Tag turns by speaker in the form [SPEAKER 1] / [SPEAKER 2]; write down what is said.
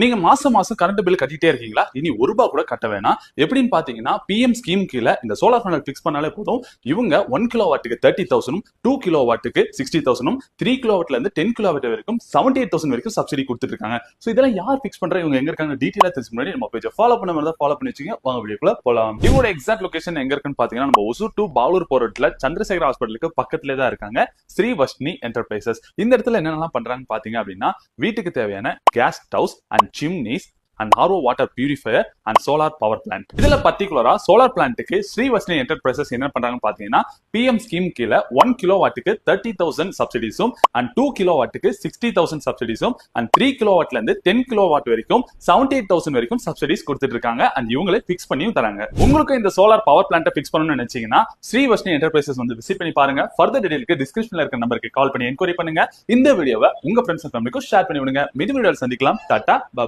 [SPEAKER 1] நீங்க மாசம் மாசம் கரண்ட் பில் கட்டிட்டே இருக்கீங்களா? இனி ₹1 கூட கட்ட வேணாம். எப்படின்னு பாத்தீங்கன்னா பிஎம் ஸ்கீம் கீழ இந்த சோலார் பேனல் பிக்ஸ் பண்ணாலே போதும். இவங்க 1 கிலோவாட்டுக்கு 30,000, 2 கிலோவாட்டுக்கு 60,000, 3 கிலோவாட்ல இருந்து 10 கிலோவாட் வரைக்கும் 78,000 வரைக்கும் சப்சிடி கொடுத்துட்டு இருக்காங்க. சோ இதெல்லாம் யார் பிக்ஸ் பண்றா, இவங்க எங்க இருக்காங்க டீடைலா தெரிஞ்சு முன்னாடி நம்ம பேஜை ஃபாலோ பண்ண மாதிரி ஃபாலோ பண்ணி வச்சுங்க. வாங்க வீடியோக்குள்ள போலாம். இவங்களோட எக்ஸாக்ட் லொகேஷன் எங்க இருக்குன்னு பாத்தீங்கன்னா நம்ம ஒசூர் டு பாலூர் போற இடத்துல சந்திரசேகர் ஹாஸ்பிட்டலுக்கு பக்கத்துலேயே தான் இருக்காங்க. ஸ்ரீ வஷ்ணி என்டர்பிரைசஸ். இந்த இடத்துல என்னென்னலாம் பண்றாங்கன்னு பாத்தீங்க அப்படின்னா வீட்டுக்கு தேவையான gas stoves and chimneys and RO water purifier and solar power plant. இதுல பர்టిక్యులரா சோலார் பிளான்ட்க்கு ஸ்ரீவஷ்ணி என்டர்பிரைசஸ் என்ன பண்றாங்கன்னு பாத்தீங்கன்னா பிஎம் ஸ்கீம் கீழ 1 கிலோவாட்டுக்கு 30,000 சப்சிடிஸும் and 2 கிலோவாட்டுக்கு 60,000 சப்சிடிஸும் and 3 கிலோவாட்ல இருந்து 10 கிலோவாட் வரைக்கும் 78,000 வரைக்கும் சப்சிடிஸ் கொடுத்துட்டு இருக்காங்க. and இவங்களே பிக்ஸ் பண்ணியும் தராங்க. உங்களுக்கு இந்த சோலார் பவர் பிளான்ட் பிக்ஸ் பண்ணணும்னு நினைச்சீங்கன்னா ஸ்ரீவஷ்ணி என்டர்பிரைசஸ் வந்து விசிட் பண்ணி பாருங்க. ஃபர்தர் டீடைலுக்கு டிஸ்கிரிப்ஷன்ல இருக்க நம்பருக்கு கால் பண்ணி என்கொயரி பண்ணுங்க. இந்த வீடியோவை உங்க ஃப்ரெண்ட்ஸ் அண்ட் ஃபேமிலிக்கு ஷேர் பண்ணி விடுங்க. மீண்டும் வீடியோல சந்திக்கலாம். டாடா.